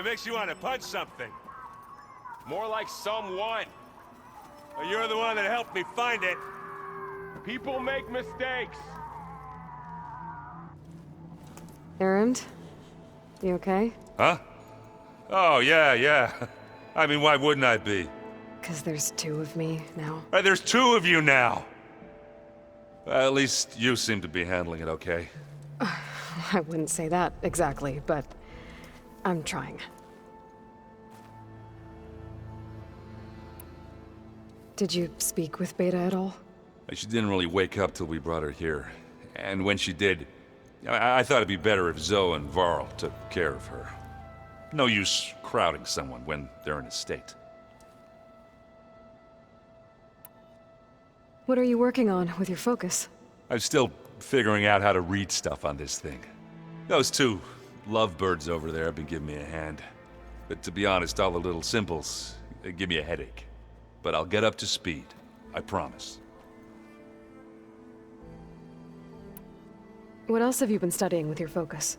makes you want to punch something. More like someone. Well, you're the one that helped me find it. People make mistakes. Erend? You okay? Huh? Oh, yeah. I mean, why wouldn't I be? 'Cause there's two of me now. There's two of you now! At least you seem to be handling it okay. I wouldn't say that exactly, but I'm trying. Did you speak with Beta at all? She didn't really wake up till we brought her here. And when she did, I thought it'd be better if Zoe and Varl took care of her. No use crowding someone when they're in a state. What are you working on with your focus? I'm still figuring out how to read stuff on this thing. Those two lovebirds over there have been giving me a hand. But to be honest, all the little symbols give me a headache. But I'll get up to speed. I promise. What else have you been studying with your focus?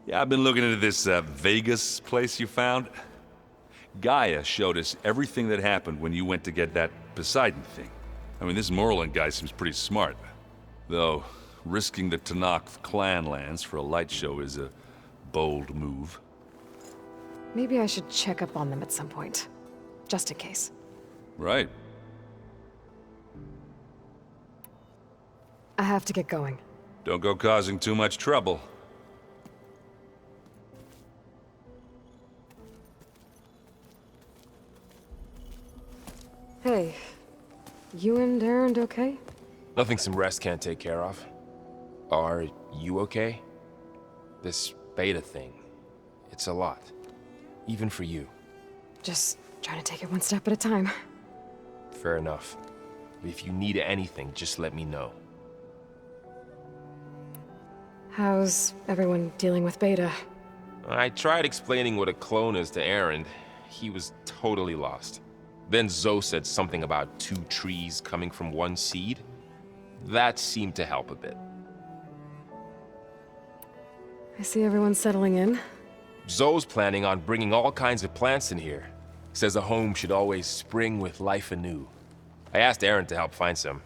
Yeah, I've been looking into this Vegas place you found. Gaia showed us everything that happened when you went to get that Poseidon thing. I mean, this Merlin guy seems pretty smart. Though, risking the Tanakh clan lands for a light show is a bold move. Maybe I should check up on them at some point. Just in case. Right. I have to get going. Don't go causing too much trouble. Hey, you and Erend okay? Nothing some rest can't take care of. Are you okay? This beta thing, it's a lot. Even for you. Just trying to take it one step at a time. Fair enough. If you need anything, just let me know. How's everyone dealing with Beta? I tried explaining what a clone is to Erend. He was totally lost. Then Zoe said something about two trees coming from one seed. That seemed to help a bit. I see everyone settling in. Zoe's planning on bringing all kinds of plants in here. Says a home should always spring with life anew. I asked Erend to help find some.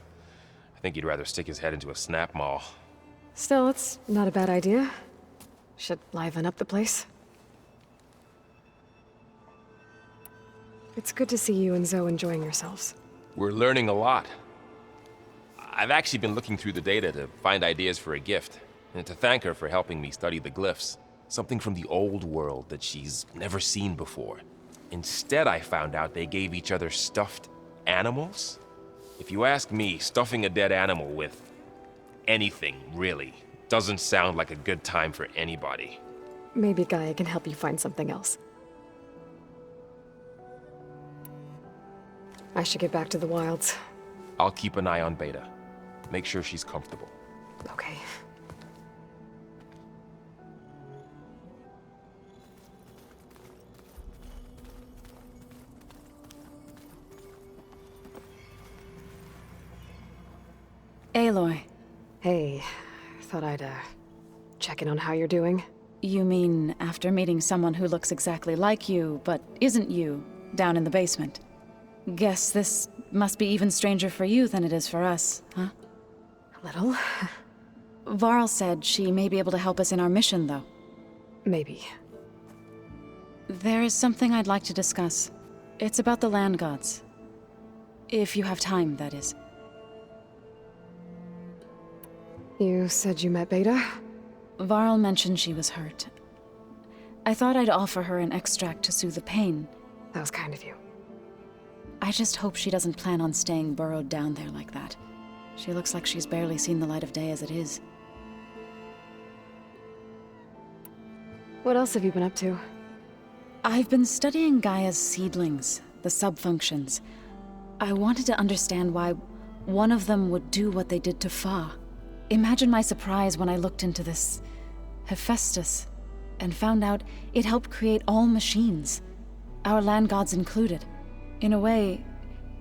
I think he'd rather stick his head into a snap mall. Still, it's not a bad idea. Should liven up the place. It's good to see you and Zoe enjoying yourselves. We're learning a lot. I've actually been looking through the data to find ideas for a gift, and to thank her for helping me study the glyphs. Something from the old world that she's never seen before. Instead, I found out they gave each other stuffed animals. If you ask me, stuffing a dead animal with anything, really, doesn't sound like a good time for anybody. Maybe Gaia can help you find something else. I should get back to the wilds. I'll keep an eye on Beta. Make sure she's comfortable. Okay. Aloy. Hey, thought I'd, check in on how you're doing. You mean after meeting someone who looks exactly like you, but isn't you, down in the basement? Guess this must be even stranger for you than it is for us, huh? A little. Varl said she may be able to help us in our mission, though. Maybe. There is something I'd like to discuss. It's about the land gods. If you have time, that is. You said you met Beta? Varl mentioned she was hurt. I thought I'd offer her an extract to soothe the pain. That was kind of you. I just hope she doesn't plan on staying burrowed down there like that. She looks like she's barely seen the light of day as it is. What else have you been up to? I've been studying Gaia's seedlings, the subfunctions. I wanted to understand why one of them would do what they did to Fa. Imagine my surprise when I looked into this Hephaestus and found out it helped create all machines, our land gods included. In a way,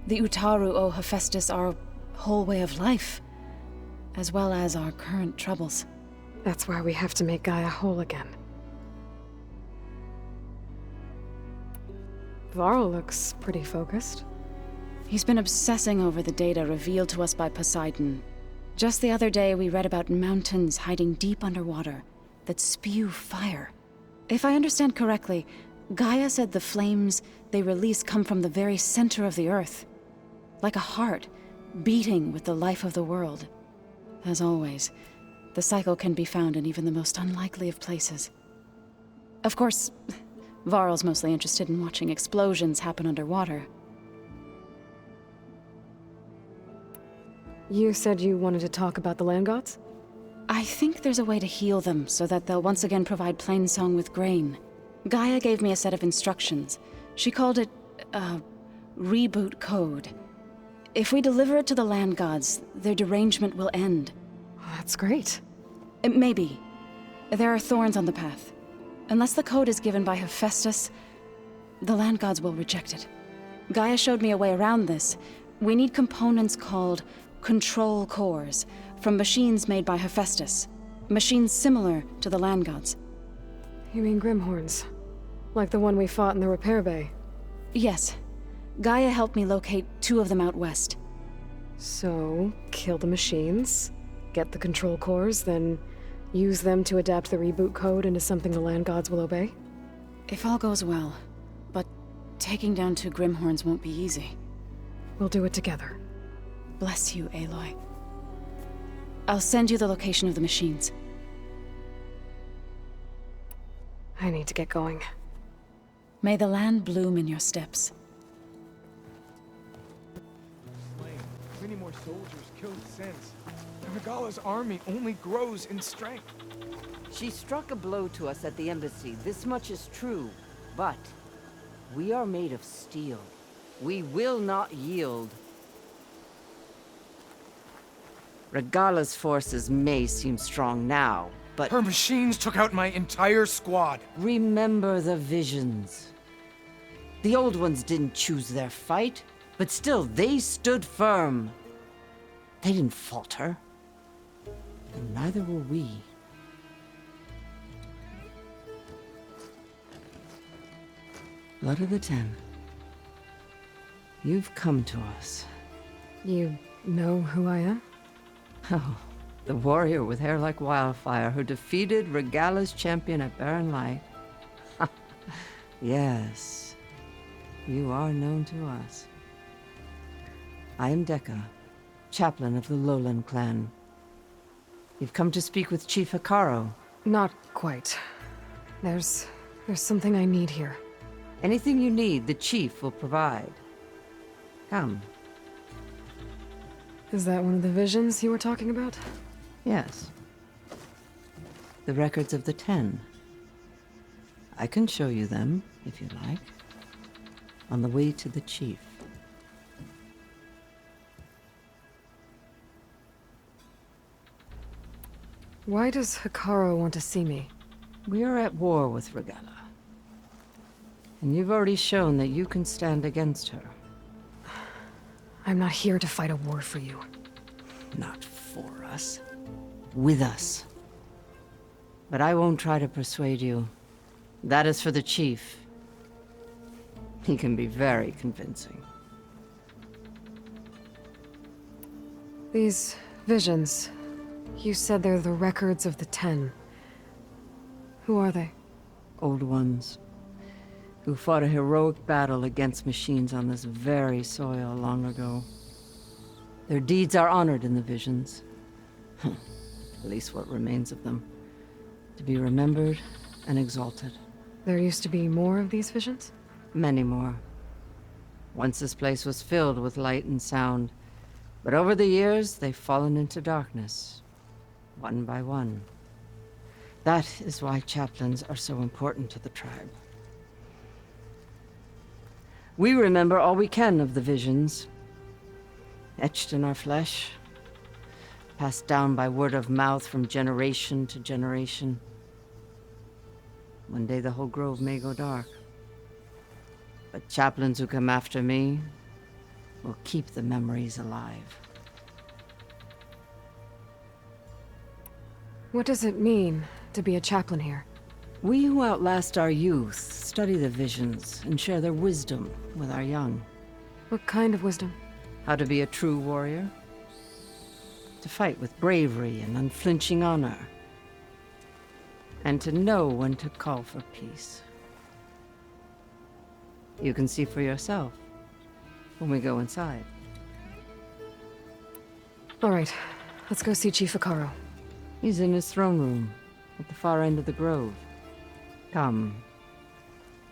the Utaru owe Hephaestus our whole way of life, as well as our current troubles. That's why we have to make Gaia whole again. Varl looks pretty focused. He's been obsessing over the data revealed to us by Poseidon. Just the other day, we read about mountains hiding deep underwater that spew fire. If I understand correctly, Gaia said the flames they release come from the very center of the Earth. Like a heart, beating with the life of the world. As always, the cycle can be found in even the most unlikely of places. Of course, Varl's mostly interested in watching explosions happen underwater. You said you wanted to talk about the land gods? I think there's a way to heal them so that they'll once again provide Plainsong with grain. Gaia gave me a set of instructions. She called it a reboot code. If we deliver it to the land gods, their derangement will end. That's great. Maybe. There are thorns on the path. Unless the code is given by Hephaestus, the land gods will reject it. Gaia showed me a way around this. We need components called control cores from machines made by Hephaestus. Machines similar to the land gods. You mean Grimhorns? Like the one we fought in the repair bay? Yes. Gaia helped me locate 2 of them out west. So, kill the machines, get the control cores, then use them to adapt the reboot code into something the land gods will obey? If all goes well. But taking down 2 Grimhorns won't be easy. We'll do it together. Bless you, Aloy. I'll send you the location of the machines. I need to get going. May the land bloom in your steps. Many more soldiers killed since. Regala's army only grows in strength. She struck a blow to us at the embassy. This much is true. But we are made of steel. We will not yield. Regala's forces may seem strong now, but Her machines took out my entire squad. remember the visions. The old ones didn't choose their fight, but still they stood firm. They didn't falter. And neither will we. Blood of the Ten. You've come to us. You know who I am? Oh, the warrior with hair like wildfire who defeated Regala's champion at Barren Light. Yes, you are known to us. I am Dekka, chaplain of the Lowland clan. You've come to speak with Chief Hekkaro. Not quite. There's something I need here. Anything you need, the chief will provide. Come. Is that one of the visions you were talking about? Yes. The records of the 10. I can show you them, if you like. On the way to the chief. Why does Hekkaro want to see me? We are at war with Regala. And you've already shown that you can stand against her. I'm not here to fight a war for you. Not for us. With us. But I won't try to persuade you. That is for the chief. He can be very convincing. These visions, you said they're the records of the 10. Who are they? Old ones. Who fought a heroic battle against machines on this very soil long ago. Their deeds are honored in the visions. At least what remains of them. To be remembered and exalted. There used to be more of these visions? Many more. Once this place was filled with light and sound. But over the years, they've fallen into darkness. One by one. That is why chaplains are so important to the tribe. We remember all we can of the visions. Etched in our flesh. Passed down by word of mouth from generation to generation. One day the whole grove may go dark. But chaplains who come after me will keep the memories alive. What does it mean to be a chaplain here? We who outlast our youth study the visions and share their wisdom with our young. What kind of wisdom? How to be a true warrior. To fight with bravery and unflinching honor. And to know when to call for peace. You can see for yourself when we go inside. All right, let's go see Chief Hekkaro. He's in his throne room at the far end of the grove. Come.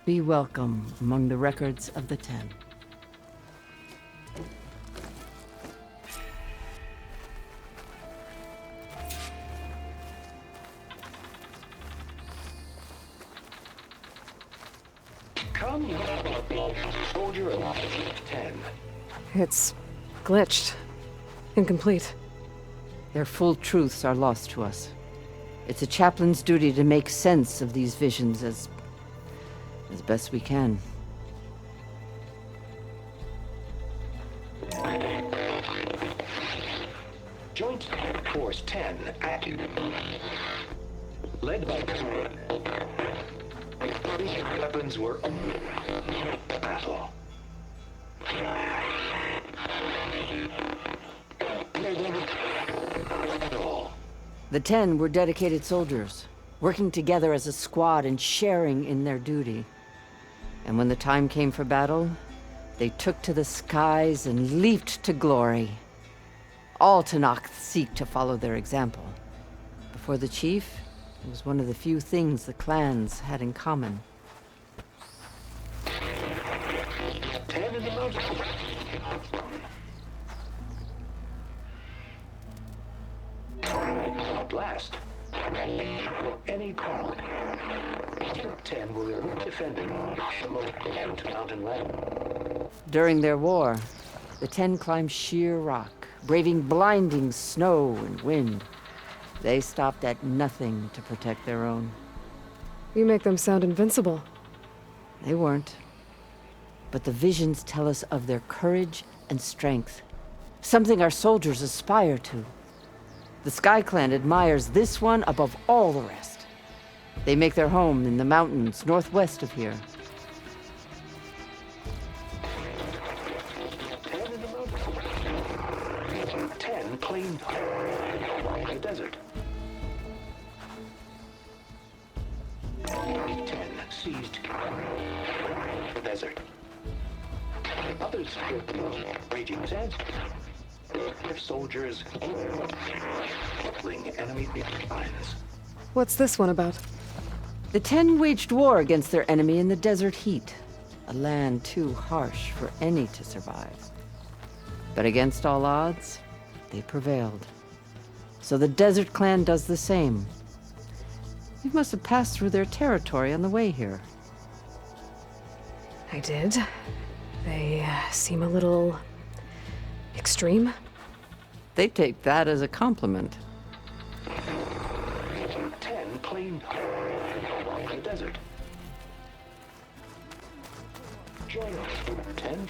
Be welcome among the records of the Ten. Come, soldier of 10. It's glitched. Incomplete. Their full truths are lost to us. It's a chaplain's duty to make sense of these visions as best we can. Joint Force 10 active. Led by weapons were battle. The 10 were dedicated soldiers, working together as a squad and sharing in their duty. And when the time came for battle, they took to the skies and leaped to glory. All Tenakth seek to follow their example. Before the chief, it was one of the few things the clans had in common. 10 in the mountain. Blast. Any call. 10 will defend the mountain land. During their war, the 10 climbed sheer rock, braving blinding snow and wind. They stopped at nothing to protect their own. You make them sound invincible. They weren't. But the visions tell us of their courage and strength, something our soldiers aspire to. The Sky Clan admires this one above all the rest. They make their home in the mountains northwest of here. 10 claimed the desert. 10 seized the desert. Others raging sands. Their soldiers killing enemy lines. What's this one about? The 10 waged war against their enemy in the desert heat, a land too harsh for any to survive. But against all odds, they prevailed. So the Desert Clan does the same. You must have passed through their territory on the way here. I did. They seem a little extreme. They take that as a compliment. 10 claimed the desert. Join us, 10.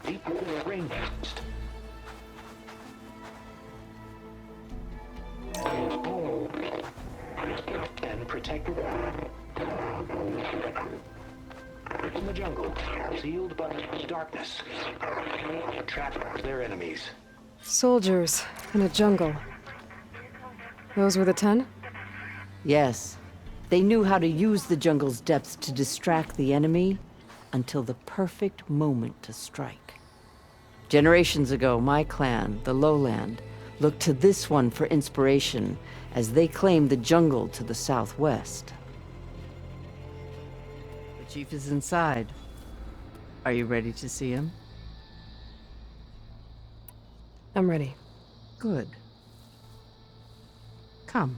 Deep rainforest. And protected in the jungle, sealed by darkness, trapped their enemies. Soldiers in a jungle. Those were the 10? Yes, they knew how to use the jungle's depths to distract the enemy until the perfect moment to strike. Generations ago, my clan, the Lowland, looked to this one for inspiration as they claimed the jungle to the southwest. The chief is inside. Are you ready to see him? I'm ready. Good. Come.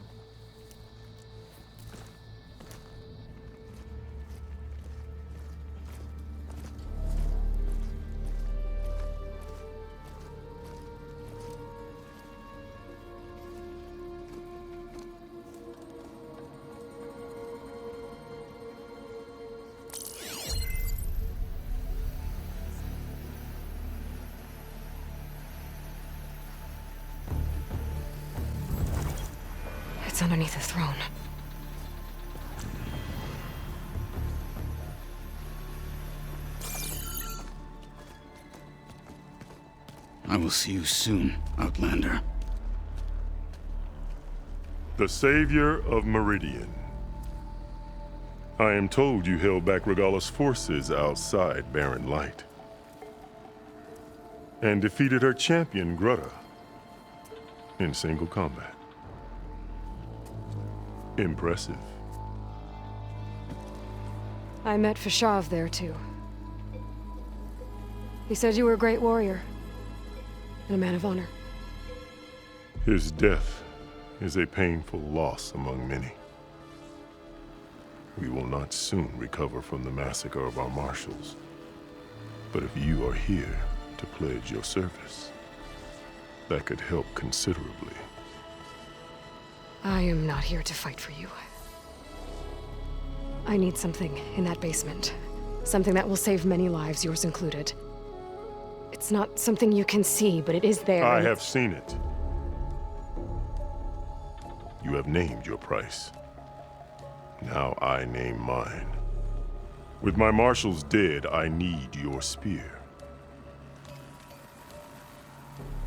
It's underneath the throne. I will see you soon, Outlander. The savior of Meridian. I am told you held back Regalla's forces outside Barren Light. And defeated her champion, Grutta, in single combat. Impressive. I met Fashav there, too. He said you were a great warrior. And a man of honor. His death is a painful loss among many. We will not soon recover from the massacre of our marshals. But if you are here to pledge your service, that could help considerably. I am not here to fight for you. I need something in that basement. Something that will save many lives, yours included. It's not something you can see, but it is there. I have seen it. You have named your price. Now I name mine. With my marshals dead, I need your spear.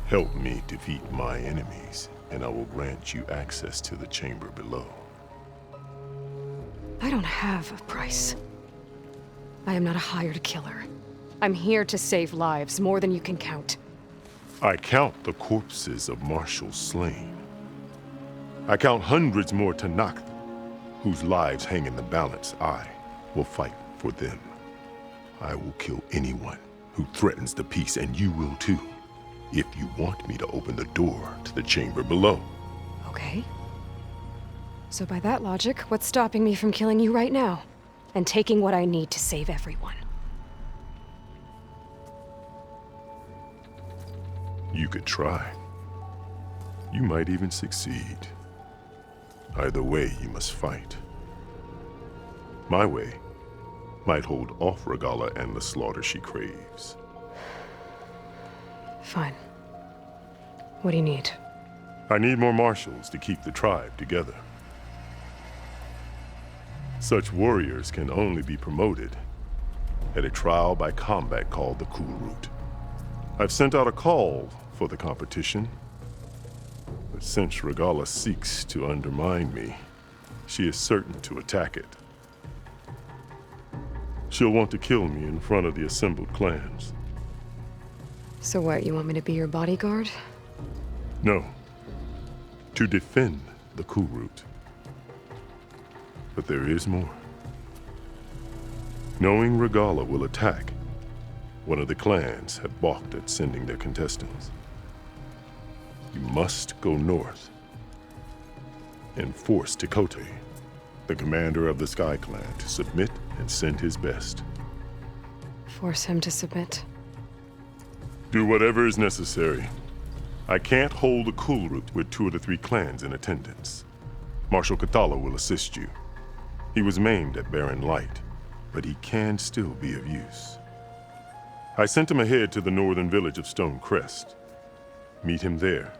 Help me defeat my enemies, and I will grant you access to the chamber below. I don't have a price. I am not a hired killer. I'm here to save lives, more than you can count. I count the corpses of marshals slain. I count hundreds more Tanakh, whose lives hang in the balance. I will fight for them. I will kill anyone who threatens the peace, and you will too, if you want me to open the door to the chamber below. Okay. So by that logic, what's stopping me from killing you right now? And taking what I need to save everyone? You could try. You might even succeed. Either way, you must fight. My way might hold off Regalla and the slaughter she craves. Fine. What do you need? I need more marshals to keep the tribe together. Such warriors can only be promoted at a trial by combat called the Cool Route. I've sent out a call for the competition, but since Regalla seeks to undermine me, she is certain to attack it. She'll want to kill me in front of the assembled clans. So what, you want me to be your bodyguard? No, to defend the Cool Route. But there is more. Knowing Regalla will attack, one of the clans have balked at sending their contestants. You must go north and force Tekote, the commander of the Sky Clan, to submit and send his best. Force him to submit. Do whatever is necessary. I can't hold a Cool Route with 2 of the 3 clans in attendance. Marshal Kotallo will assist you. He was maimed at Barren Light, but he can still be of use. I sent him ahead to the northern village of Stone Crest. Meet him there,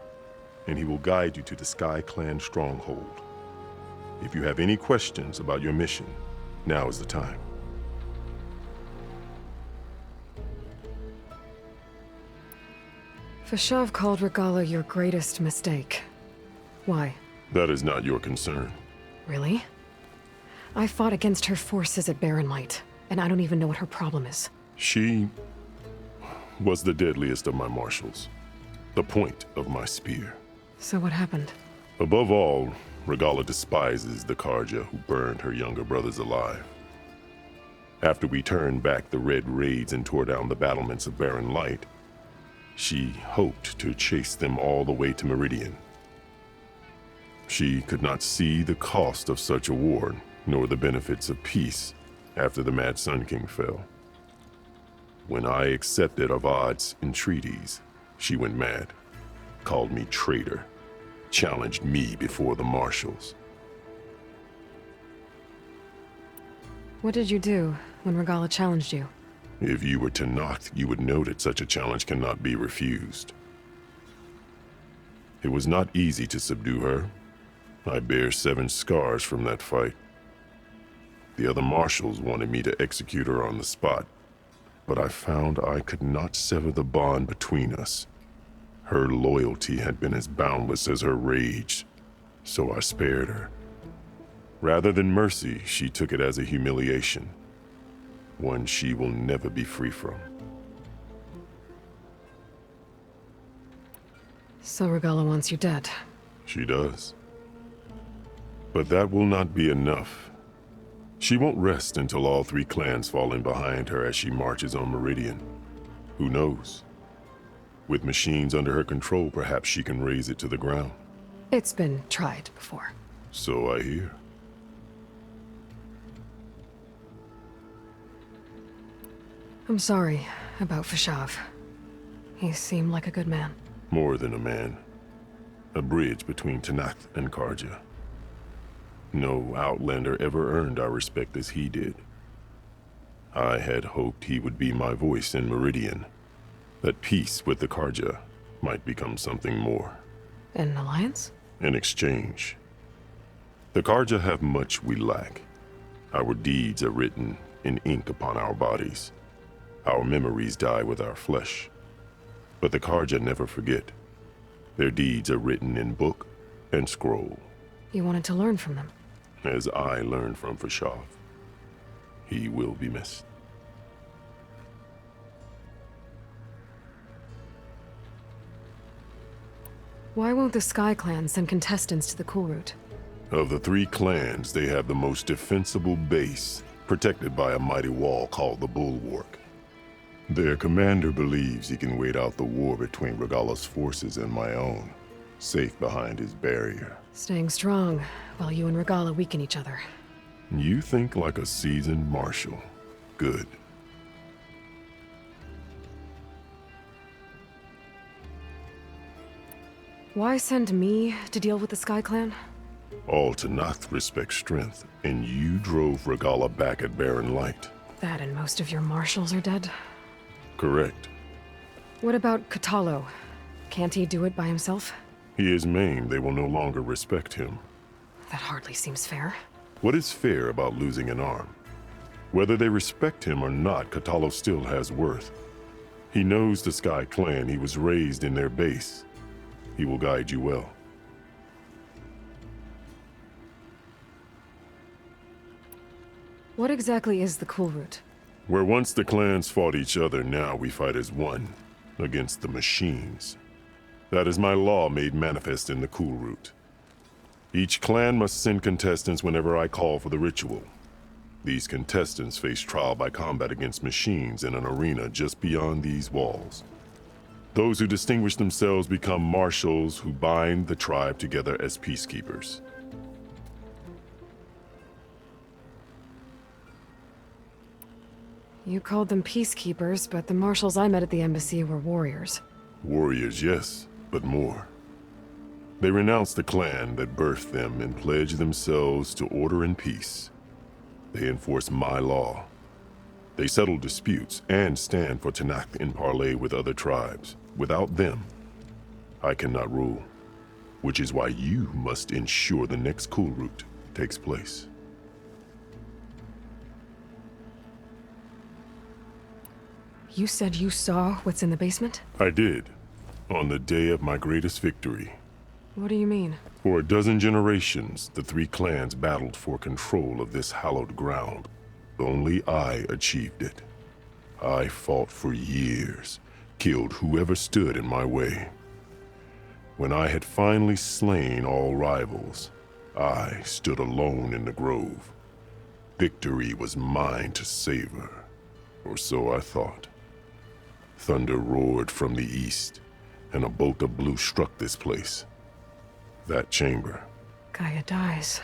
and he will guide you to the Sky Clan stronghold. If you have any questions about your mission, now is the time. Fashav called Regalla your greatest mistake. Why? That is not your concern. Really? I fought against her forces at Barren Light, and I don't even know what her problem is. She was the deadliest of my marshals, the point of my spear. So what happened? Above all, Regalla despises the Karja who burned her younger brothers alive. After we turned back the Red Raids and tore down the battlements of Barren Light, she hoped to chase them all the way to Meridian. She could not see the cost of such a war, nor the benefits of peace after the Mad Sun King fell. When I accepted Avad's entreaties, she went mad, called me traitor, challenged me before the marshals. What did you do when Regalla challenged you? If you were Tanakh, you would know that such a challenge cannot be refused. It was not easy to subdue her. I bear 7 scars from that fight. The other marshals wanted me to execute her on the spot, but I found I could not sever the bond between us. Her loyalty had been as boundless as her rage, so I spared her. Rather than mercy, she took it as a humiliation, one she will never be free from. So Regalla wants you dead. She does. But that will not be enough. She won't rest until all 3 clans fall in behind her as she marches on Meridian. Who knows? With machines under her control, perhaps she can raise it to the ground. It's been tried before. So I hear. I'm sorry about Fashav. He seemed like a good man. More than a man. A bridge between Tanath and Karja. No Outlander ever earned our respect as he did. I had hoped he would be my voice in Meridian. That peace with the Karja might become something more. An alliance? In exchange. The Karja have much we lack. Our deeds are written in ink upon our bodies. Our memories die with our flesh. But the Karja never forget. Their deeds are written in book and scroll. You wanted to learn from them. As I learned from Fashav. He will be missed. Why won't the Sky Clan send contestants to the Cool Route? Of the 3 clans, they have the most defensible base, protected by a mighty wall called the Bulwark. Their commander believes he can wait out the war between Regalla's forces and my own, safe behind his barrier. Staying strong, while you and Regalla weaken each other. You think like a seasoned marshal. Good. Why send me to deal with the Sky Clan? All Tanath respect strength, and you drove Regalla back at Barren Light. That and most of your marshals are dead? Correct. What about Kotallo? Can't he do it by himself? He is maimed. They will no longer respect him. That hardly seems fair. What is fair about losing an arm? Whether they respect him or not, Kotallo still has worth. He knows the Sky Clan. He was raised in their base. He will guide you well. What exactly is the Cool Route? Where once the clans fought each other, now we fight as one, against the machines. That is my law made manifest in the Cool Route. Each clan must send contestants whenever I call for the ritual. These contestants face trial by combat against machines in an arena just beyond these walls. Those who distinguish themselves become marshals who bind the tribe together as peacekeepers. You called them peacekeepers, but the marshals I met at the embassy were warriors. Warriors, yes, but more. They renounce the clan that birthed them and pledge themselves to order and peace. They enforce my law. They settle disputes and stand for Tanath in parley with other tribes. Without them, I cannot rule, which is why you must ensure the next Cool Route takes place. You said you saw what's in the basement? I did, on the day of my greatest victory. What do you mean? For a dozen generations, the 3 clans battled for control of this hallowed ground. Only I achieved it. I fought for years, killed whoever stood in my way. When I had finally slain all rivals, I stood alone in the grove. Victory was mine to savor, or so I thought. Thunder roared from the east, and a bolt of blue struck this place. That chamber. Gaia dies,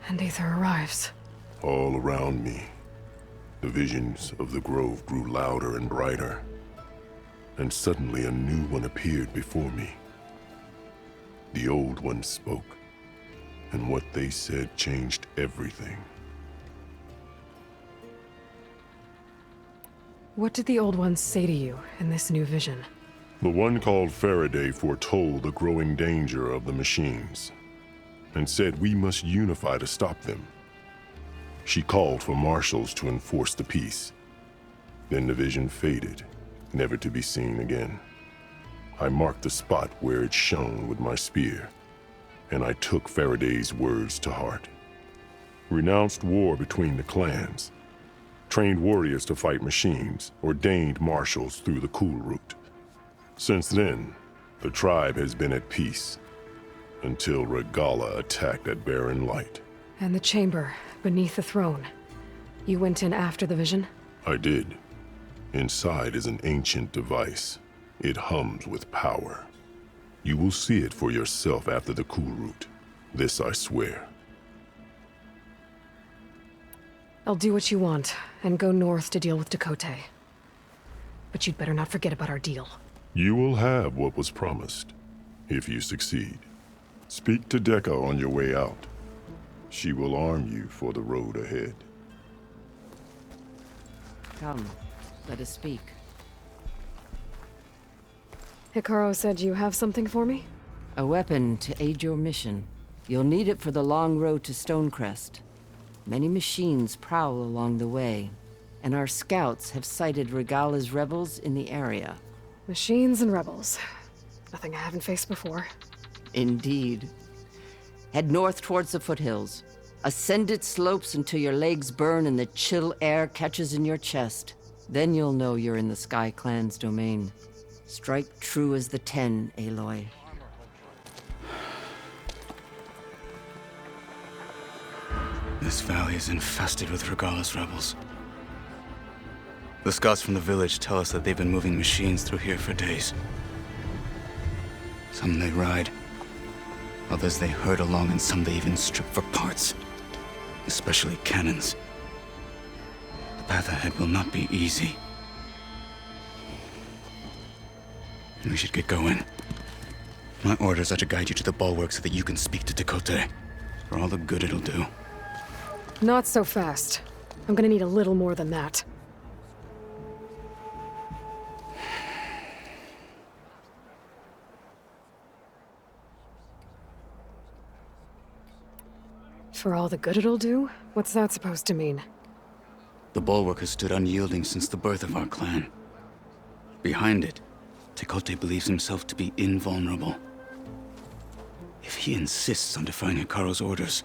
and Aether arrives. All around me, the visions of the grove grew louder and brighter, and suddenly a new one appeared before me. The old one spoke, and what they said changed everything. What did the old ones say to you in this new vision? The one called Faraday foretold the growing danger of the machines, and said we must unify to stop them. She called for marshals to enforce the peace. Then the vision faded, never to be seen again. I marked the spot where it shone with my spear, and I took Faraday's words to heart. Renounced war between the clans, trained warriors to fight machines, ordained marshals through the cool route. Since then, the tribe has been at peace, until Regala attacked at Barren Light. And the chamber, beneath the throne. You went in after the vision? I did. Inside is an ancient device. It hums with power. You will see it for yourself after the cool route. This I swear. I'll do what you want, and go north to deal with Dakota. But you'd better not forget about our deal. You will have what was promised, if you succeed. Speak to Dekka on your way out. She will arm you for the road ahead. Come, let us speak. Hekkaro said you have something for me? A weapon to aid your mission. You'll need it for the long road to Stonecrest. Many machines prowl along the way, and our scouts have sighted Regala's rebels in the area. Machines and rebels. Nothing I haven't faced before. Indeed. Head north towards the foothills. Ascend its slopes until your legs burn and the chill air catches in your chest. Then you'll know you're in the Sky Clan's domain. Strike true as the 10, Aloy. This valley is infested with Regala's rebels. The scouts from the village tell us that they've been moving machines through here for days. Some they ride, others they herd along, and some they even strip for parts. Especially cannons. The path ahead will not be easy. We should get going. My orders are to guide you to the bulwark so that you can speak to Dakota. For all the good it'll do. Not so fast. I'm gonna need a little more than that. For all the good it'll do? What's that supposed to mean? The bulwark has stood unyielding since the birth of our clan. Behind it, Tekote believes himself to be invulnerable. If he insists on defying Hekkaro's orders,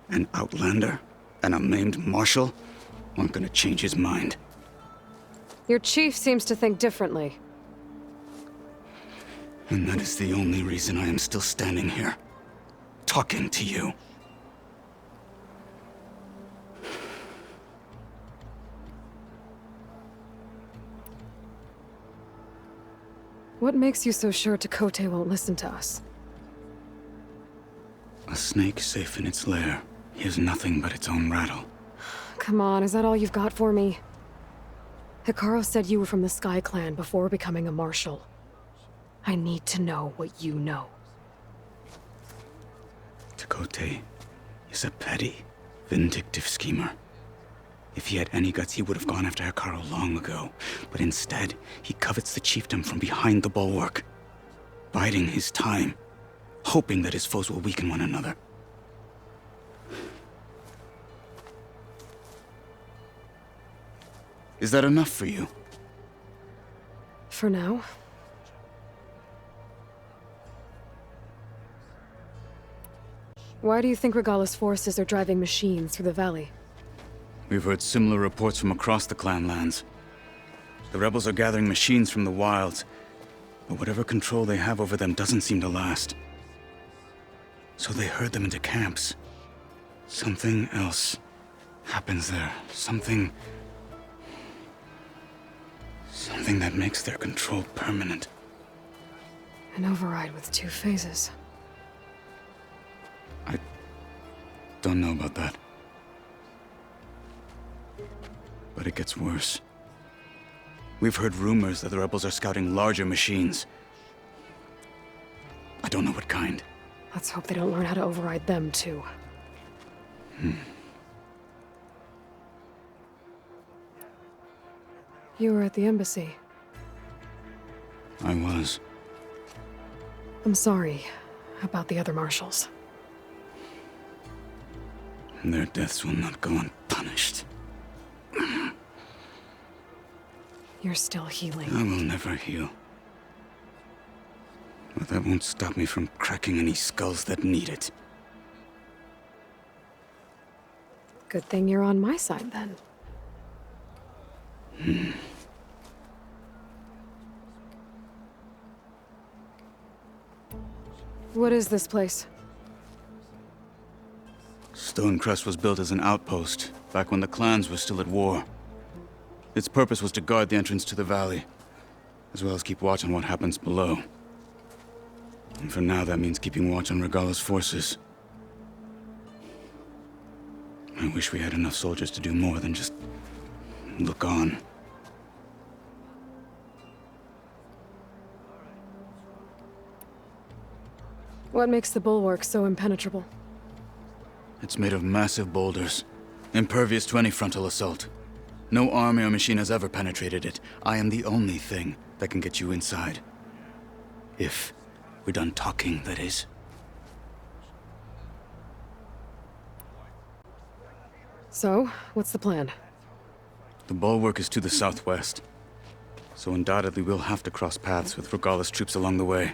an outlander and a maimed marshal aren't gonna change his mind. Your chief seems to think differently. And that is the only reason I am still standing here, talking to you. What makes you so sure Tekote won't listen to us? A snake safe in its lair hears nothing but its own rattle. Come on, is that all you've got for me? Hekkaro said you were from the Sky Clan before becoming a marshal. I need to know what you know. Tekote is a petty, vindictive schemer. If he had any guts, he would have gone after Hekkaro long ago. But instead, he covets the chiefdom from behind the bulwark, biding his time, hoping that his foes will weaken one another. Is that enough for you? For now. Why do you think Regala's forces are driving machines through the valley? We've heard similar reports from across the clan lands. The rebels are gathering machines from the wilds, but whatever control they have over them doesn't seem to last. So they herd them into camps. Something else happens there. Something that makes their control permanent. An override with 2 phases. I don't know about that. But it gets worse. We've heard rumors that the rebels are scouting larger machines. I don't know what kind. Let's hope they don't learn how to override them, too. You were at the embassy. I was. I'm sorry about the other marshals. Their deaths will not go unpunished. You're still healing. I will never heal. But that won't stop me from cracking any skulls that need it. Good thing you're on my side, then. What is this place? Stonecrest was built as an outpost, back when the clans were still at war. Its purpose was to guard the entrance to the valley, as well as keep watch on what happens below. And for now, that means keeping watch on Regalla's forces. I wish we had enough soldiers to do more than just look on. What makes the bulwark so impenetrable? It's made of massive boulders, impervious to any frontal assault. No army or machine has ever penetrated it. I am the only thing that can get you inside. If we're done talking, that is. So, what's the plan? The bulwark is to the southwest, so undoubtedly we'll have to cross paths with Regalla's troops along the way.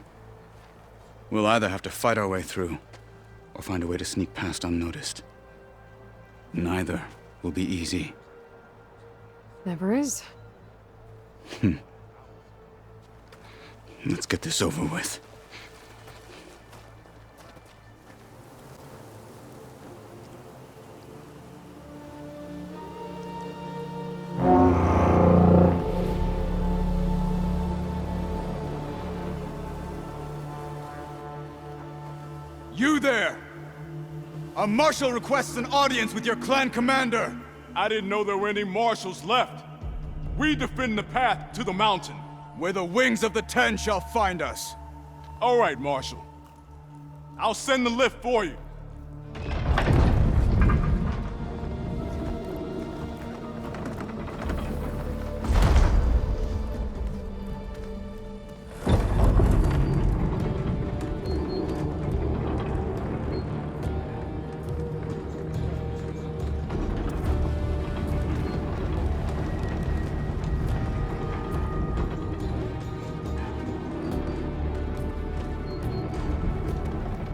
We'll either have to fight our way through, or find a way to sneak past unnoticed. Neither will be easy. Never is. Let's get this over with. You there! A marshal requests an audience with your clan commander! I didn't know there were any marshals left. We defend the path to the mountain. Where the wings of the Ten shall find us. All right, Marshal. I'll send the lift for you.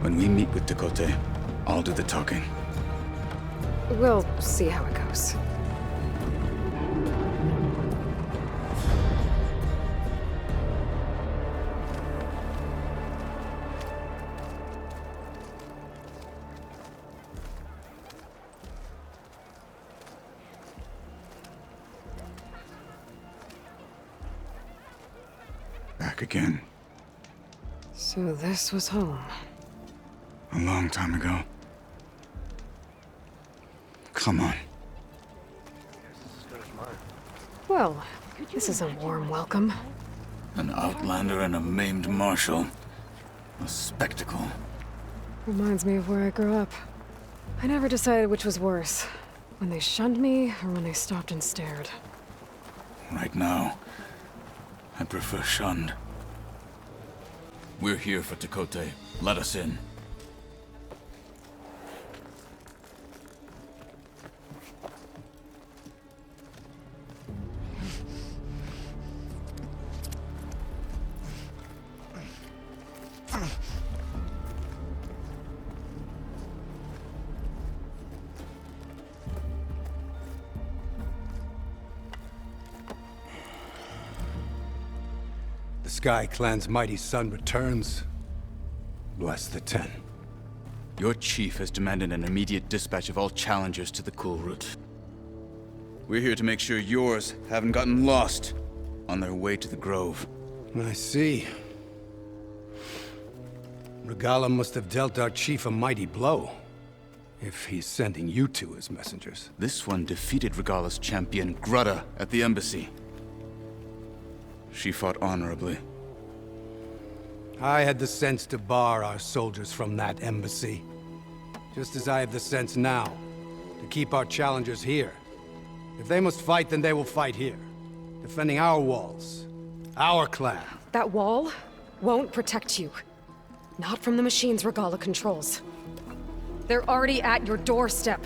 When we meet with Tekote, I'll do the talking. We'll see how it goes. Back again. So this was home. A long time ago. Come on. Well, this is a warm welcome. An outlander and a maimed marshal. A spectacle. Reminds me of where I grew up. I never decided which was worse. When they shunned me, or when they stopped and stared. Right now, I prefer shunned. We're here for Tekote. Let us in. The Sky Clan's mighty son returns. Bless the Ten. Your chief has demanded an immediate dispatch of all challengers to the Cool Route. We're here to make sure yours haven't gotten lost on their way to the Grove. I see. Regalla must have dealt our chief a mighty blow, if he's sending you two as messengers. This one defeated Regalla's champion, Grudda, at the embassy. She fought honorably. I had the sense to bar our soldiers from that embassy. Just as I have the sense now, to keep our challengers here. If they must fight, then they will fight here. Defending our walls. Our clan. That wall won't protect you. Not from the machines Regalla controls. They're already at your doorstep.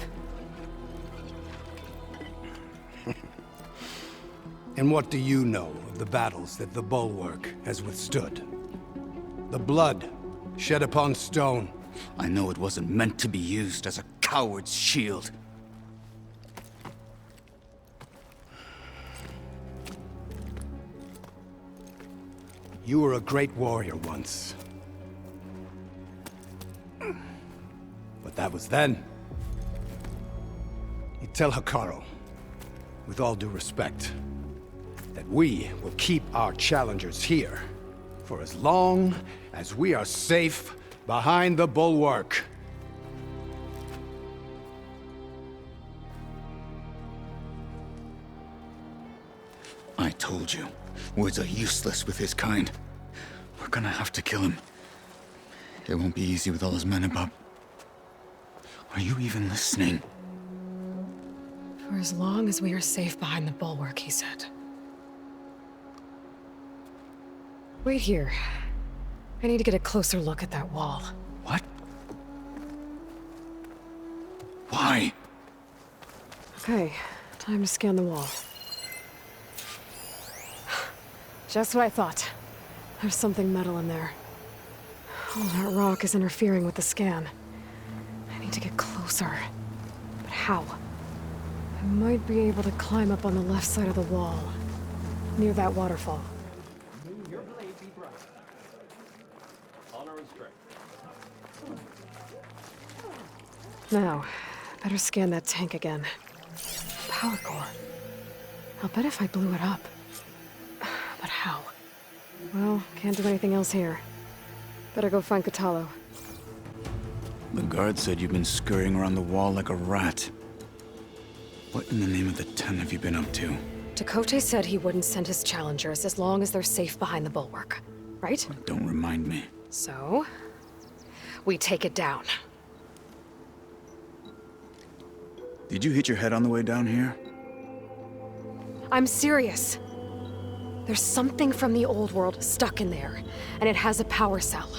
And what do you know of the battles that the Bulwark has withstood? The blood shed upon stone. I know it wasn't meant to be used as a coward's shield. You were a great warrior once. But that was then. You tell Hekkaro, with all due respect, that we will keep our challengers here for as long as we are safe behind the bulwark. I told you, words are useless with his kind. We're gonna have to kill him. It won't be easy with all his men about. Are you even listening? For as long as we are safe behind the bulwark, he said. Wait here. I need to get a closer look at that wall. What? Why? Okay, time to scan the wall. Just what I thought. There's something metal in there. Oh, that rock is interfering with the scan. I need to get closer. But how? I might be able to climb up on the left side of the wall, near that waterfall. Now, better scan that tank again. Power core. I'll bet if I blew it up. But how? Well, can't do anything else here. Better go find Kotallo. The guard said you've been scurrying around the wall like a rat. What in the name of the Ten have you been up to? Tekote said he wouldn't send his challengers as long as they're safe behind the bulwark, right? Don't remind me. So, we take it down. Did you hit your head on the way down here? I'm serious. There's something from the old world stuck in there, and it has a power cell.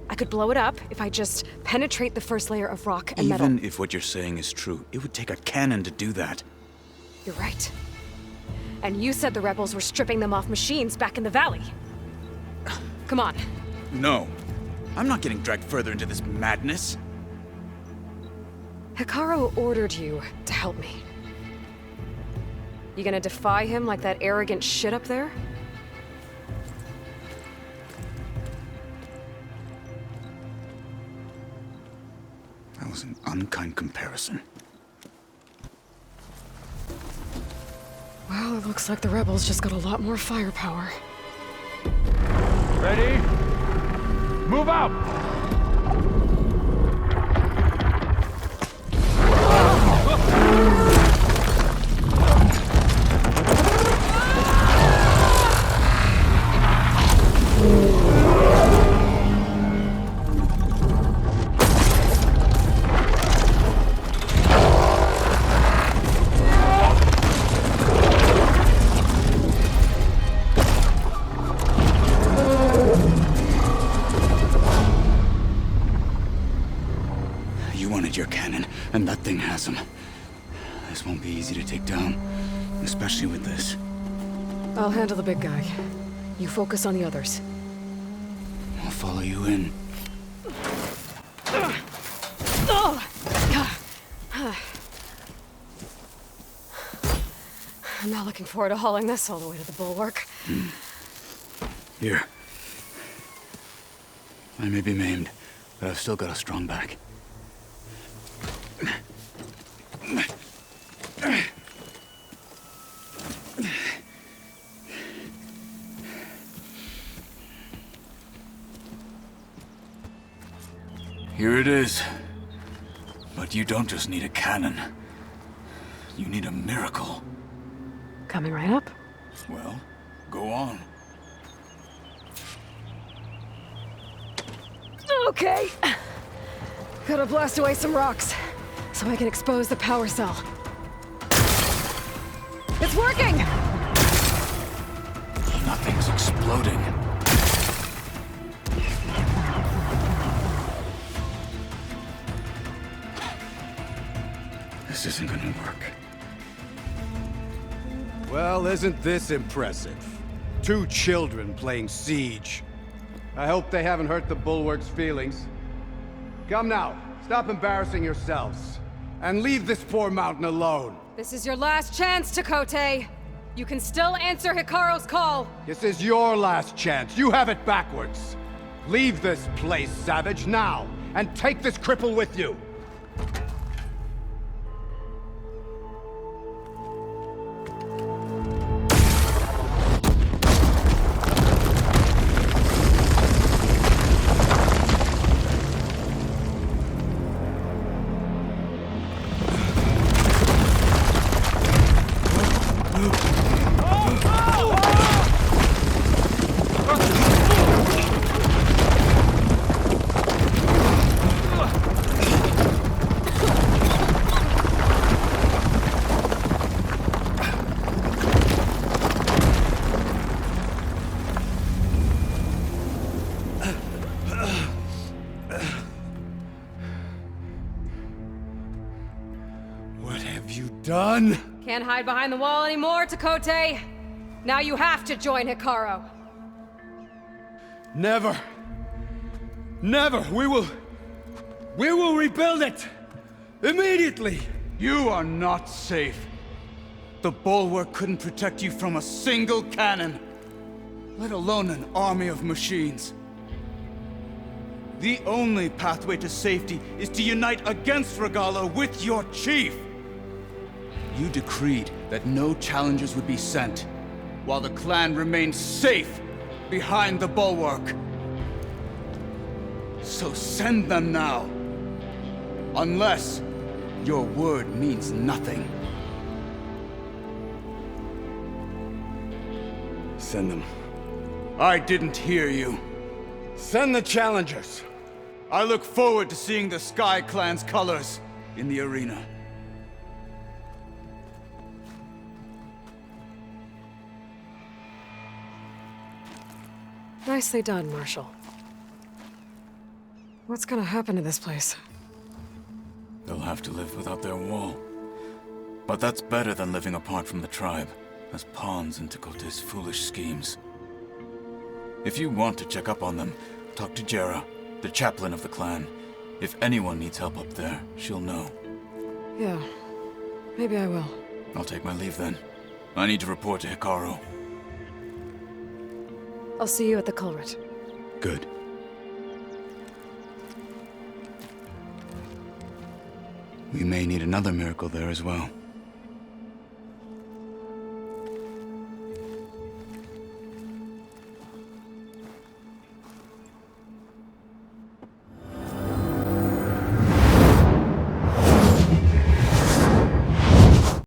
I could blow it up if I just penetrate the first layer of rock and metal. Even if what you're saying is true, it would take a cannon to do that. You're right. And you said the rebels were stripping them off machines back in the valley. Come on. No. I'm not getting dragged further into this madness. Hekkaro ordered you to help me. You gonna defy him like that arrogant shit up there? That was an unkind comparison. Well, it looks like the rebels just got a lot more firepower. Ready? Move out! Your cannon, and that thing has him. This won't be easy to take down, especially with this. I'll handle the big guy. You focus on the others. I'll follow you in. I'm not looking forward to hauling this all the way to the bulwark. Here. I may be maimed, but I've still got a strong back. Here it is. But you don't just need a cannon. You need a miracle. Coming right up. Well, go on. Okay. Gotta blast away some rocks, so I can expose the power cell. It's working! Nothing's exploding. This isn't gonna work. Well, isn't this impressive? 2 children playing siege. I hope they haven't hurt the Bulwark's feelings. Come now, stop embarrassing yourselves. And leave this poor mountain alone. This is your last chance, Chakotay. You can still answer Hekkaro's call. This is your last chance. You have it backwards. Leave this place, Savage, now, and take this cripple with you. Done? Can't hide behind the wall anymore, Chakotay. Now you have to join Hekkaro. Never. Never. We will rebuild it. Immediately. You are not safe. The Bulwark couldn't protect you from a single cannon, let alone an army of machines. The only pathway to safety is to unite against Regalo with your chief. You decreed that no challengers would be sent, while the clan remained safe behind the Bulwark. So send them now. Unless your word means nothing. Send them. I didn't hear you. Send the challengers. I look forward to seeing the Sky Clan's colors in the arena. Nicely done, Marshal. What's gonna happen to this place? They'll have to live without their wall. But that's better than living apart from the tribe, as pawns in Chakotay's foolish schemes. If you want to check up on them, talk to Jera, the chaplain of the clan. If anyone needs help up there, she'll know. Yeah, maybe I will. I'll take my leave then. I need to report to Hekkaro. I'll see you at the culvert. Good. We may need another miracle there as well.